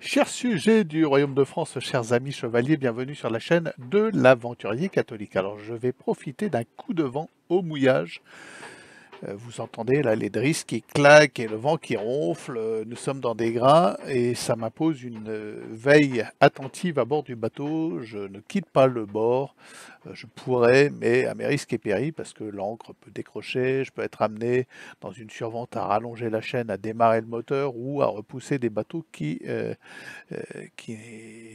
Chers sujets du Royaume de France, chers amis chevaliers, bienvenue sur la chaîne de l'Aventurier Catholique. Alors je vais profiter d'un coup de vent au mouillage. Vous entendez là les drisses qui claquent et le vent qui ronfle. Nous sommes dans des grains et ça m'impose une veille attentive à bord du bateau. Je ne quitte pas le bord. Je pourrais, mais à mes risques et périls, parce que l'ancre peut décrocher, je peux être amené dans une survente à rallonger la chaîne, à démarrer le moteur ou à repousser des bateaux qui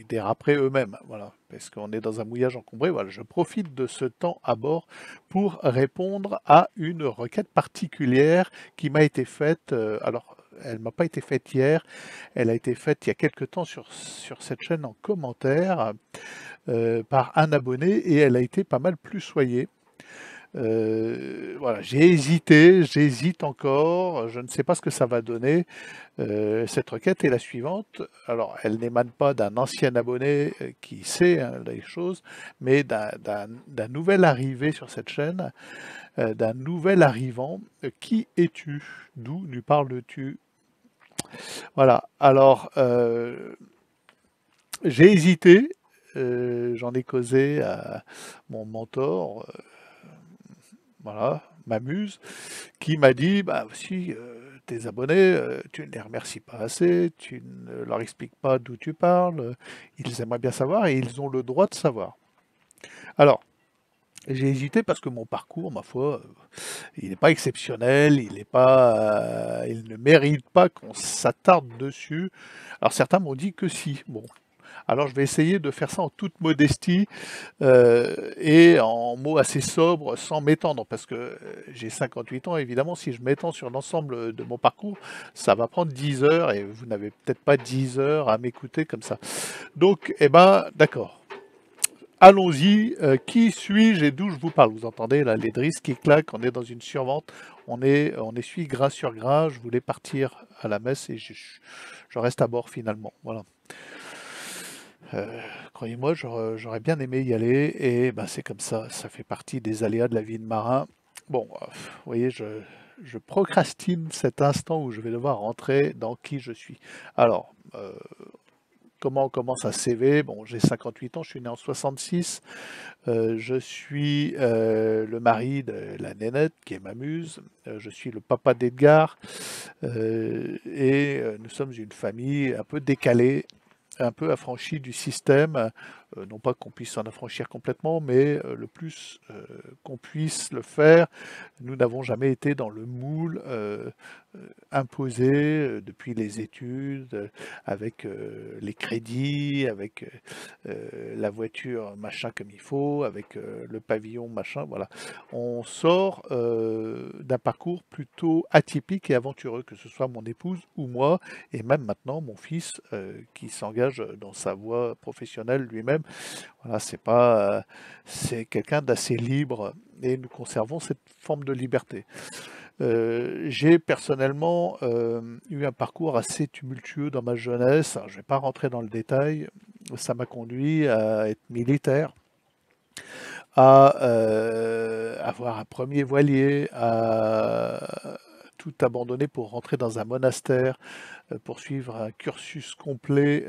déraperaient eux-mêmes. Voilà, parce qu'on est dans un mouillage encombré. Voilà, je profite de ce temps à bord pour répondre à une requête particulière qui m'a été faite. Alors, elle m'a pas été faite hier, elle a été faite il y a quelque temps sur cette chaîne en commentaire par un abonné et elle a été pas mal plus soignée. Voilà, j'ai hésité, j'hésite encore, je ne sais pas ce que ça va donner. Cette requête est la suivante. Alors, elle n'émane pas d'un ancien abonné qui sait hein, les choses, mais d'un nouvel arrivé sur cette chaîne, d'un nouvel arrivant. Qui es-tu? D'où nous parles-tu? Voilà, alors j'ai hésité, j'en ai causé à mon mentor, voilà, m'amuse, qui m'a dit, bah si, tes abonnés, tu ne les remercies pas assez, tu ne leur expliques pas d'où tu parles, ils aimeraient bien savoir et ils ont le droit de savoir. Alors, j'ai hésité parce que mon parcours, ma foi, il n'est pas exceptionnel, il ne mérite pas qu'on s'attarde dessus. Alors certains m'ont dit que si. Bon, alors je vais essayer de faire ça en toute modestie et en mots assez sobres, sans m'étendre, parce que j'ai 58 ans, évidemment, si je m'étends sur l'ensemble de mon parcours, ça va prendre 10 heures, et vous n'avez peut-être pas 10 heures à m'écouter comme ça. Donc, eh ben, d'accord. Allons-y, qui suis-je et d'où je vous parle? Vous entendez là les drisses qui claquent, on est dans une survente, on essuie grain sur grain, je voulais partir à la messe et je reste à bord finalement, voilà. Croyez-moi, j'aurais bien aimé y aller et ben, c'est comme ça fait partie des aléas de la vie de marin. Bon, vous voyez, je procrastine cet instant où je vais devoir rentrer dans qui je suis. Alors, comment on commence un CV? Bon, j'ai 58 ans, je suis né en 66. Je suis le mari de la nénette qui est ma muse. Je suis le papa d'Edgar. Et nous sommes une famille un peu décalée, un peu affranchi du système, non pas qu'on puisse s'en affranchir complètement, mais le plus qu'on puisse le faire. Nous n'avons jamais été dans le moule imposé depuis les études, avec les crédits, avec la voiture machin comme il faut, avec le pavillon machin, voilà. On sort d'un parcours plutôt atypique et aventureux, que ce soit mon épouse ou moi, et même maintenant mon fils qui s'engage dans sa voie professionnelle lui-même. Voilà, c'est quelqu'un d'assez libre et nous conservons cette forme de liberté. J'ai personnellement eu un parcours assez tumultueux dans ma jeunesse. Alors, je ne vais pas rentrer dans le détail. Ça m'a conduit à être militaire, à avoir un premier voilier, à tout abandonner pour rentrer dans un monastère, poursuivre un cursus complet.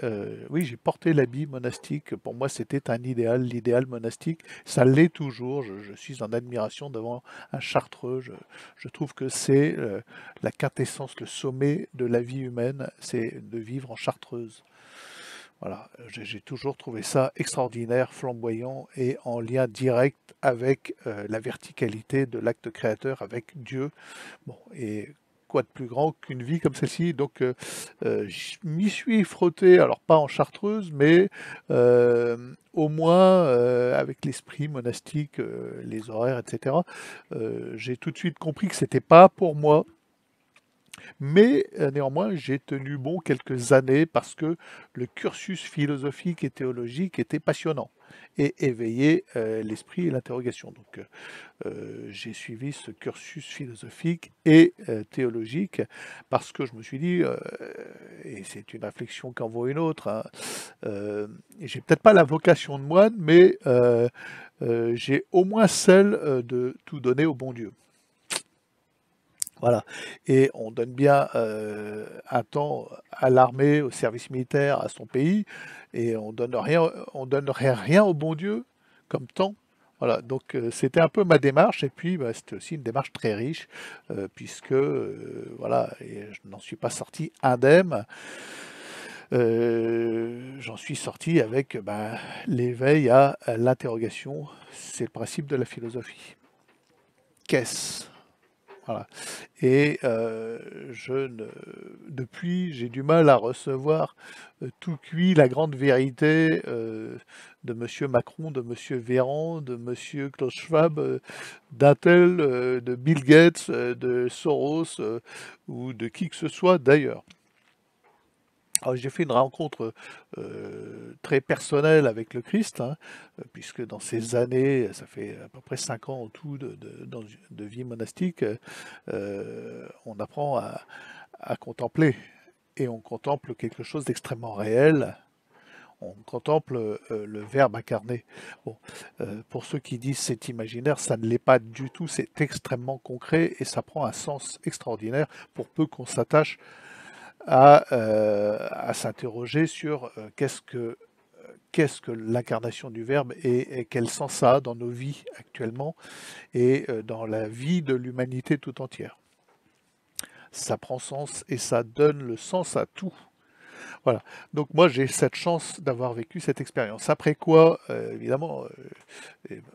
Oui, j'ai porté l'habit monastique. Pour moi, c'était un idéal, l'idéal monastique. Ça l'est toujours. Je suis en admiration devant un chartreux. Je trouve que c'est la quintessence, le sommet de la vie humaine, c'est de vivre en chartreuse. Voilà, j'ai toujours trouvé ça extraordinaire, flamboyant et en lien direct avec la verticalité de l'acte créateur, avec Dieu. Bon, et quoi de plus grand qu'une vie comme celle-ci? Donc, je m'y suis frotté, alors pas en chartreuse, mais au moins avec l'esprit monastique, les horaires, etc. J'ai tout de suite compris que c'était pas pour moi. Mais néanmoins, j'ai tenu bon quelques années parce que le cursus philosophique et théologique était passionnant et éveillait l'esprit et l'interrogation. Donc, j'ai suivi ce cursus philosophique et théologique parce que je me suis dit, et c'est une réflexion qu'en vaut une autre, hein, j'ai peut-être pas la vocation de moine, mais j'ai au moins celle de tout donner au bon Dieu. Voilà, et on donne bien un temps à l'armée, au service militaire, à son pays, et on donnerait rien au bon Dieu comme temps. Voilà, donc c'était un peu ma démarche, et puis bah, c'était aussi une démarche très riche, puisque voilà, et je n'en suis pas sorti indemne. J'en suis sorti avec bah, l'éveil à l'interrogation. C'est le principe de la philosophie. Qu'est-ce? Voilà. Et depuis, j'ai du mal à recevoir tout cuit la grande vérité de Monsieur Macron, de Monsieur Véran, de Monsieur Klaus Schwab, d'Intel, de Bill Gates, de Soros ou de qui que ce soit d'ailleurs. Alors, j'ai fait une rencontre très personnelle avec le Christ, hein, puisque dans ces années, ça fait à peu près 5 ans en tout de vie monastique, on apprend à contempler. Et on contemple quelque chose d'extrêmement réel. On contemple le Verbe incarné. Bon, pour ceux qui disent c'est imaginaire, ça ne l'est pas du tout, c'est extrêmement concret et ça prend un sens extraordinaire pour peu qu'on s'attache à s'interroger sur qu'est-ce que l'incarnation du Verbe et quel sens ça a dans nos vies actuellement et dans la vie de l'humanité tout entière. Ça prend sens et ça donne le sens à tout. Voilà. Donc moi j'ai cette chance d'avoir vécu cette expérience. Après quoi, évidemment,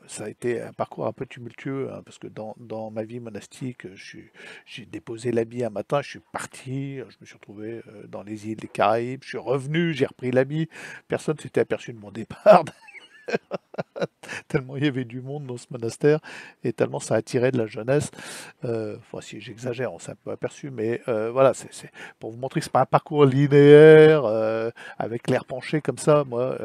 ça a été un parcours un peu tumultueux, hein, parce que dans ma vie monastique, j'ai déposé l'habit un matin, je suis parti, je me suis retrouvé dans les îles des Caraïbes, je suis revenu, j'ai repris l'habit, personne s'était aperçu de mon départ, tellement il y avait du monde dans ce monastère, et tellement ça attirait de la jeunesse. Enfin, si j'exagère, on s'est un peu aperçu, mais voilà, c'est pour vous montrer que c'est pas un parcours linéaire, avec l'air penché comme ça. Moi,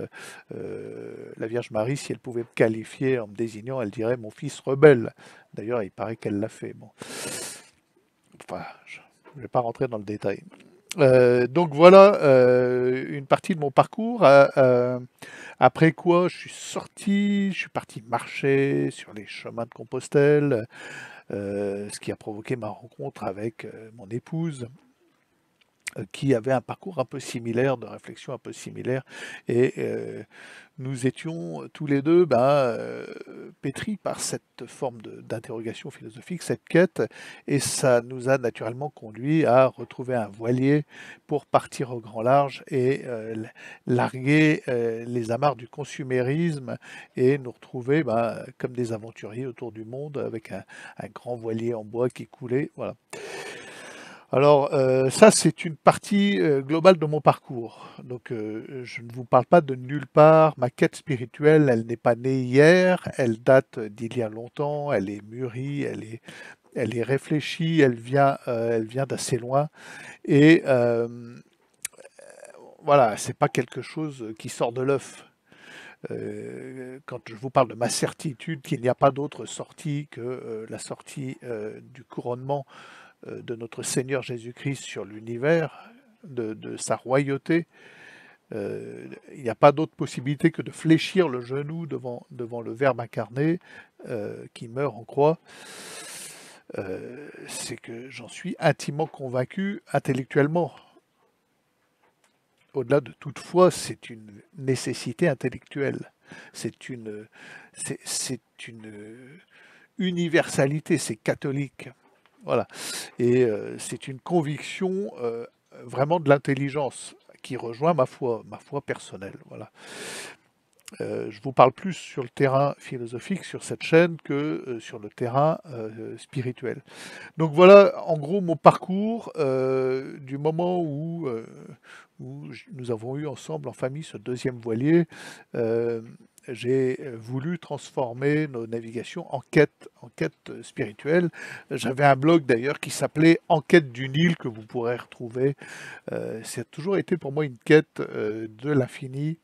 la Vierge Marie, si elle pouvait me qualifier en me désignant, elle dirait mon fils rebelle. D'ailleurs, il paraît qu'elle l'a fait. Bon. Enfin, je ne vais pas rentrer dans le détail. Donc voilà une partie de mon parcours. Après quoi, je suis sorti, je suis parti marcher sur les chemins de Compostelle, ce qui a provoqué ma rencontre avec mon épouse, qui avait un parcours un peu similaire, de réflexion un peu similaire, et nous étions tous les deux pétris par cette forme d'interrogation philosophique, cette quête, et ça nous a naturellement conduit à retrouver un voilier pour partir au grand large et larguer les amarres du consumérisme et nous retrouver comme des aventuriers autour du monde avec un grand voilier en bois qui coulait. Voilà. Alors, ça, c'est une partie globale de mon parcours. Donc, je ne vous parle pas de nulle part. Ma quête spirituelle, elle n'est pas née hier, elle date d'il y a longtemps, elle est mûrie, elle est réfléchie, elle vient d'assez loin. Et voilà, c'est pas quelque chose qui sort de l'œuf. Quand je vous parle de ma certitude qu'il n'y a pas d'autre sortie que la sortie du couronnement de notre Seigneur Jésus-Christ sur l'univers, de sa royauté, il n'y a pas d'autre possibilité que de fléchir le genou devant le Verbe incarné qui meurt en croix. C'est que j'en suis intimement convaincu intellectuellement. Au-delà de toute foi, c'est une nécessité intellectuelle. C'est c'est une universalité, c'est catholique. Voilà. Et c'est une conviction vraiment de l'intelligence qui rejoint ma foi personnelle. Voilà. Je vous parle plus sur le terrain philosophique sur cette chaîne que sur le terrain spirituel. Donc voilà, en gros, mon parcours du moment où nous avons eu ensemble en famille ce deuxième voilier. J'ai voulu transformer nos navigations en quête spirituelle. J'avais un blog d'ailleurs qui s'appelait Enquête du Nil que vous pourrez retrouver. Ça a toujours été pour moi une quête de l'infini.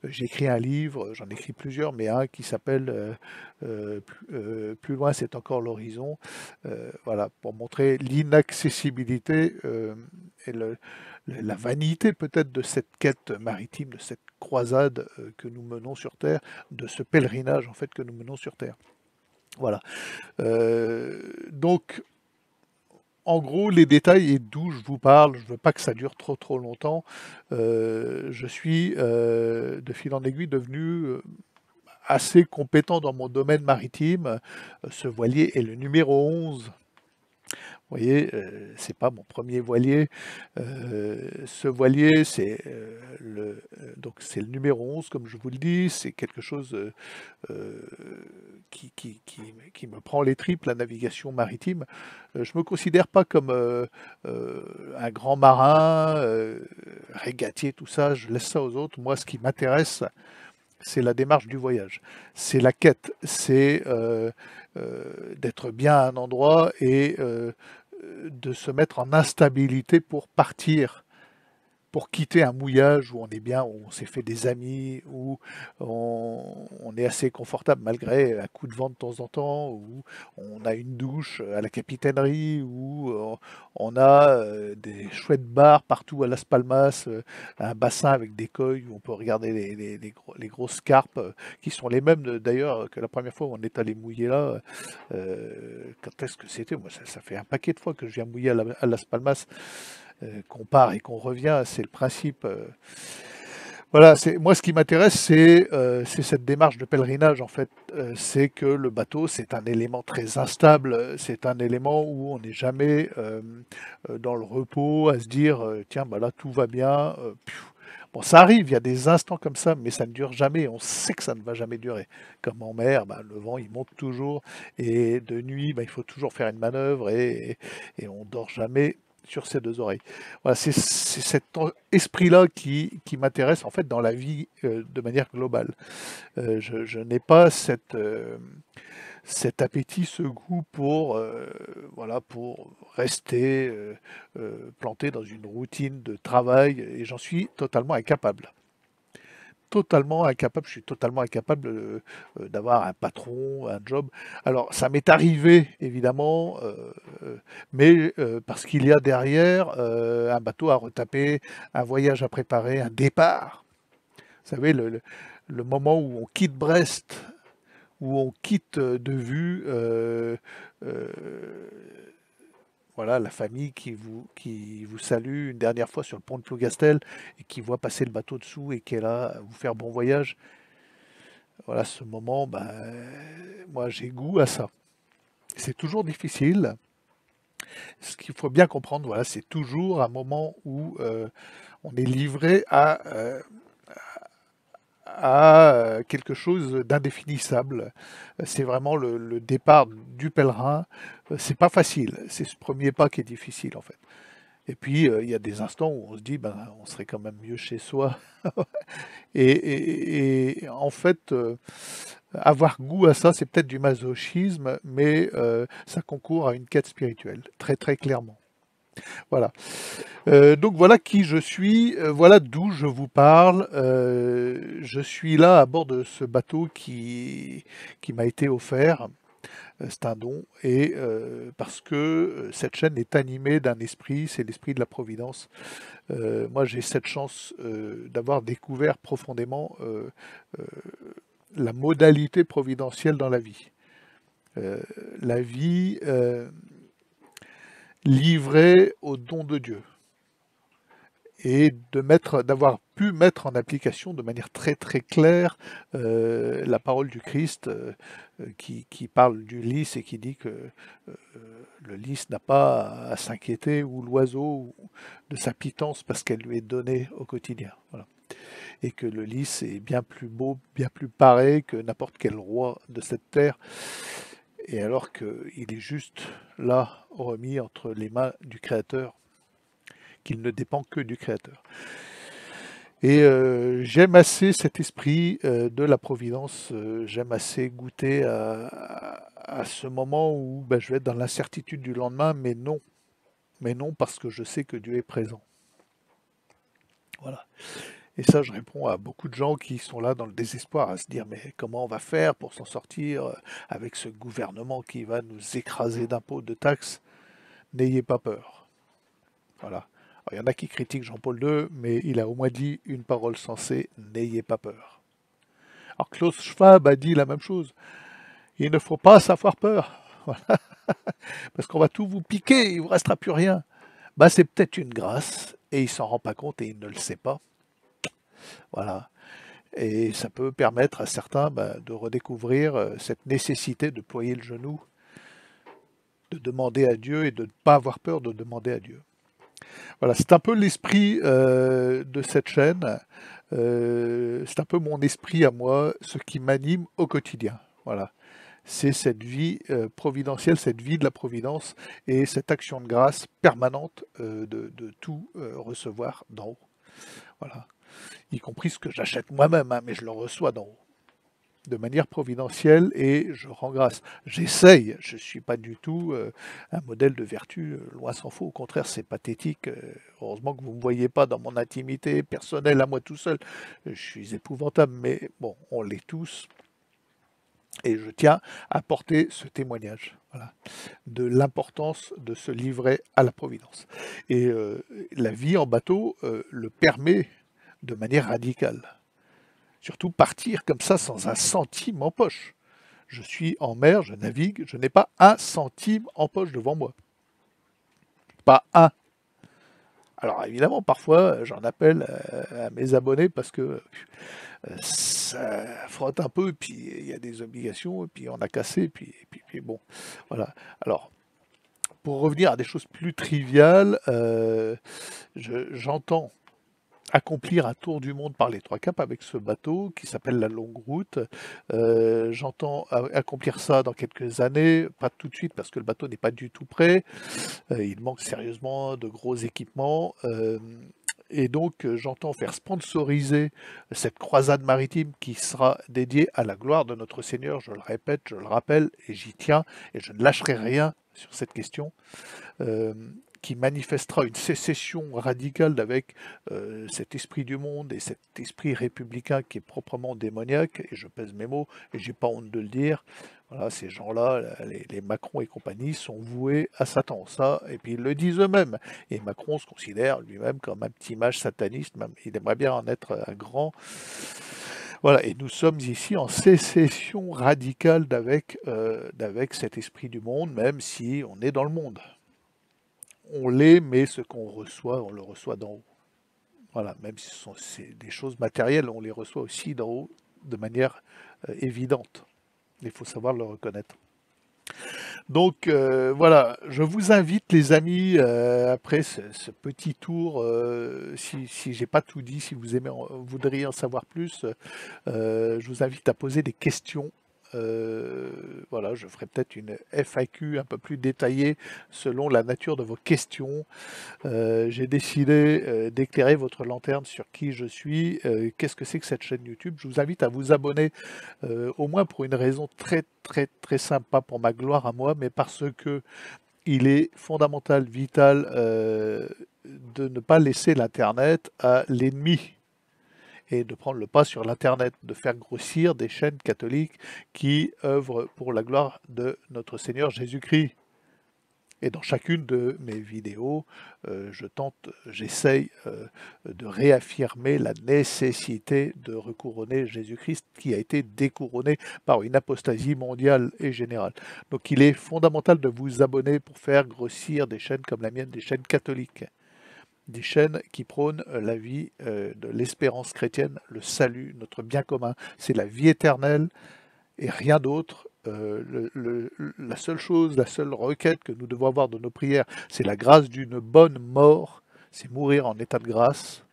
J'ai écrit un livre, j'en ai écrit plusieurs, mais un qui s'appelle Plus loin, c'est encore l'horizon. Voilà, pour montrer l'inaccessibilité et la vanité peut-être de cette quête maritime, de cette croisade que nous menons sur Terre, de ce pèlerinage en fait que nous menons sur Terre. Voilà. Donc en gros, les détails et d'où je vous parle, je veux pas que ça dure trop trop longtemps. Je suis de fil en aiguille devenu assez compétent dans mon domaine maritime. Ce voilier est le numéro 11. Vous voyez, c'est pas mon premier voilier. Ce voilier, c'est le numéro 11, comme je vous le dis. C'est quelque chose euh, qui me prend les tripes, la navigation maritime. Je me considère pas comme un grand marin, régatier, tout ça. Je laisse ça aux autres. Moi, ce qui m'intéresse, c'est la démarche du voyage, c'est la quête, c'est d'être bien à un endroit et de se mettre en instabilité pour partir, pour quitter un mouillage où on est bien, où on s'est fait des amis, où on est assez confortable malgré un coup de vent de temps en temps, où on a une douche à la capitainerie, où on a des chouettes bars partout à Las Palmas, un bassin avec des coilles où on peut regarder les grosses carpes, qui sont les mêmes d'ailleurs que la première fois où on est allé mouiller là. Quand est-ce que c'était? Moi, ça fait un paquet de fois que je viens mouiller à Las Palmas, qu'on part et qu'on revient, c'est le principe. Voilà, moi ce qui m'intéresse, c'est cette démarche de pèlerinage en fait. C'est que le bateau, c'est un élément très instable, c'est un élément où on n'est jamais dans le repos à se dire tiens, bah là tout va bien. Bon, ça arrive, il y a des instants comme ça, mais ça ne dure jamais. On sait que ça ne va jamais durer. Comme en mer, bah, le vent il monte toujours, et de nuit, bah, il faut toujours faire une manœuvre et on dort jamais sur ses deux oreilles. Voilà, c'est cet esprit-là qui m'intéresse en fait dans la vie de manière globale. Je n'ai pas cet appétit, ce goût pour, voilà, pour rester planté dans une routine de travail, et j'en suis totalement incapable. Totalement incapable, je suis totalement incapable d'avoir un patron, un job. Alors, ça m'est arrivé, évidemment, mais parce qu'il y a derrière un bateau à retaper, un voyage à préparer, un départ. Vous savez, le moment où on quitte Brest, où on quitte de vue euh, voilà, la famille qui vous salue une dernière fois sur le pont de Plougastel et qui voit passer le bateau dessous et qui est là à vous faire bon voyage. Voilà, ce moment, ben, moi j'ai goût à ça. C'est toujours difficile. Ce qu'il faut bien comprendre, voilà, c'est toujours un moment où on est livré à quelque chose d'indéfinissable. C'est vraiment le départ du pèlerin. C'est pas facile. C'est ce premier pas qui est difficile en fait. Et puis il y a des instants où on se dit, ben, on serait quand même mieux chez soi. Et en fait, avoir goût à ça, c'est peut-être du masochisme, mais ça concourt à une quête spirituelle, très très clairement. Voilà. Donc voilà qui je suis, voilà d'où je vous parle. Je suis là à bord de ce bateau qui m'a été offert. C'est un don, et parce que cette chaîne est animée d'un esprit, c'est l'esprit de la Providence. Moi, j'ai cette chance d'avoir découvert profondément euh, la modalité providentielle dans la vie. Euh, la vie livrée au don de Dieu, et d'avoir pu mettre en application de manière très très claire la parole du Christ qui parle du lys et qui dit que le lys n'a pas à s'inquiéter, ou l'oiseau, de sa pitance parce qu'elle lui est donnée au quotidien. Voilà. Et que le lys est bien plus beau, bien plus paré que n'importe quel roi de cette terre, et alors qu'il est juste là, remis entre les mains du Créateur, qu'il ne dépend que du Créateur. Et j'aime assez cet esprit de la Providence, j'aime assez goûter à ce moment où ben, je vais être dans l'incertitude du lendemain, mais non parce que je sais que Dieu est présent. Voilà. Et ça, je réponds à beaucoup de gens qui sont là dans le désespoir, à se dire mais comment on va faire pour s'en sortir avec ce gouvernement qui va nous écraser d'impôts, de taxes? N'ayez pas peur. Voilà. Alors, il y en a qui critiquent Jean-Paul II, mais il a au moins dit une parole sensée, n'ayez pas peur. Alors Klaus Schwab a dit la même chose. Il ne faut pas savoir peur. Voilà. parce qu'on va tout vous piquer, il ne vous restera plus rien. Bah, c'est peut-être une grâce, et il s'en rend pas compte et il ne le sait pas. Voilà. Et ça peut permettre à certains de redécouvrir cette nécessité de ployer le genou, de demander à Dieu et de ne pas avoir peur de demander à Dieu. Voilà, c'est un peu l'esprit de cette chaîne. C'est un peu mon esprit à moi, ce qui m'anime au quotidien. Voilà. C'est cette vie providentielle, cette vie de la providence et cette action de grâce permanente de tout recevoir d'en haut. Voilà. Y compris ce que j'achète moi-même, hein, mais je le reçois d'en haut de manière providentielle et je rends grâce. J'essaye, je ne suis pas du tout un modèle de vertu, loin s'en faut, au contraire c'est pathétique. Heureusement que vous ne me voyez pas dans mon intimité personnelle à moi tout seul, je suis épouvantable, mais bon, on l'est tous. Et je tiens à porter ce témoignage, voilà, de l'importance de se livrer à la providence. Et la vie en bateau le permet de manière radicale. Surtout partir comme ça sans un centime en poche. Je suis en mer, je navigue, je n'ai pas un centime en poche devant moi. Pas un. Alors évidemment, parfois, j'en appelle à mes abonnés parce que ça frotte un peu, et puis il y a des obligations, et puis on a cassé, et puis bon, voilà. Alors, pour revenir à des choses plus triviales, j'entends accomplir un tour du monde par les trois caps avec ce bateau qui s'appelle la Longue Route. J'entends accomplir ça dans quelques années, pas tout de suite parce que le bateau n'est pas du tout prêt. Il manque sérieusement de gros équipements. Et donc j'entends faire sponsoriser cette croisade maritime qui sera dédiée à la gloire de notre Seigneur. Je le répète, je le rappelle, et j'y tiens, et je ne lâcherai rien sur cette question. Qui manifestera une sécession radicale avec cet esprit du monde et cet esprit républicain qui est proprement démoniaque, et je pèse mes mots, et j'ai pas honte de le dire. Voilà, ces gens-là, les Macron et compagnie, sont voués à Satan, ça, et puis ils le disent eux-mêmes. Et Macron se considère lui-même comme un petit mage sataniste, même, il aimerait bien en être un grand. Voilà, et nous sommes ici en sécession radicale d'avec cet esprit du monde, même si on est dans le monde. On l'est, mais ce qu'on reçoit, on le reçoit d'en haut. Voilà, même si c'est des choses matérielles, on les reçoit aussi d'en haut de manière évidente. Il faut savoir le reconnaître. Donc voilà, je vous invite les amis, après ce petit tour, si j'ai pas tout dit, si vous voudriez en savoir plus, je vous invite à poser des questions. Voilà, je ferai peut-être une FAQ un peu plus détaillée selon la nature de vos questions. J'ai décidé d'éclairer votre lanterne sur qui je suis, qu'est-ce que c'est que cette chaîne YouTube. Je vous invite à vous abonner, au moins pour une raison très très très simple, pas pour ma gloire à moi, mais parce que il est fondamental, vital, de ne pas laisser l'Internet à l'ennemi et de prendre le pas sur l'Internet, de faire grossir des chaînes catholiques qui œuvrent pour la gloire de notre Seigneur Jésus-Christ. Et dans chacune de mes vidéos, j'essaye de réaffirmer la nécessité de recouronner Jésus-Christ qui a été découronné par une apostasie mondiale et générale. Donc il est fondamental de vous abonner pour faire grossir des chaînes comme la mienne, des chaînes catholiques, des chaînes qui prônent la vie de l'espérance chrétienne, le salut, notre bien commun. C'est la vie éternelle et rien d'autre. La seule chose, la seule requête que nous devons avoir de nos prières, c'est la grâce d'une bonne mort, c'est mourir en état de grâce,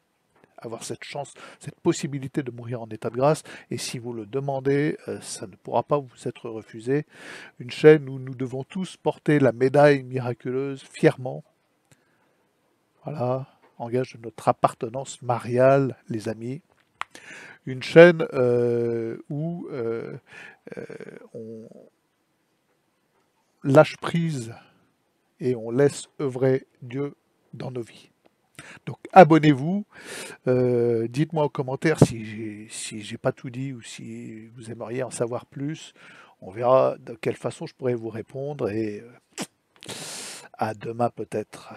avoir cette chance, cette possibilité de mourir en état de grâce, et si vous le demandez, ça ne pourra pas vous être refusé. Une chaîne où nous devons tous porter la médaille miraculeuse fièrement, voilà, engage de notre appartenance mariale, les amis. Une chaîne où on lâche prise et on laisse œuvrer Dieu dans nos vies. Donc abonnez-vous, dites-moi en commentaire si j'ai pas tout dit ou si vous aimeriez en savoir plus. On verra de quelle façon je pourrais vous répondre et à demain peut-être.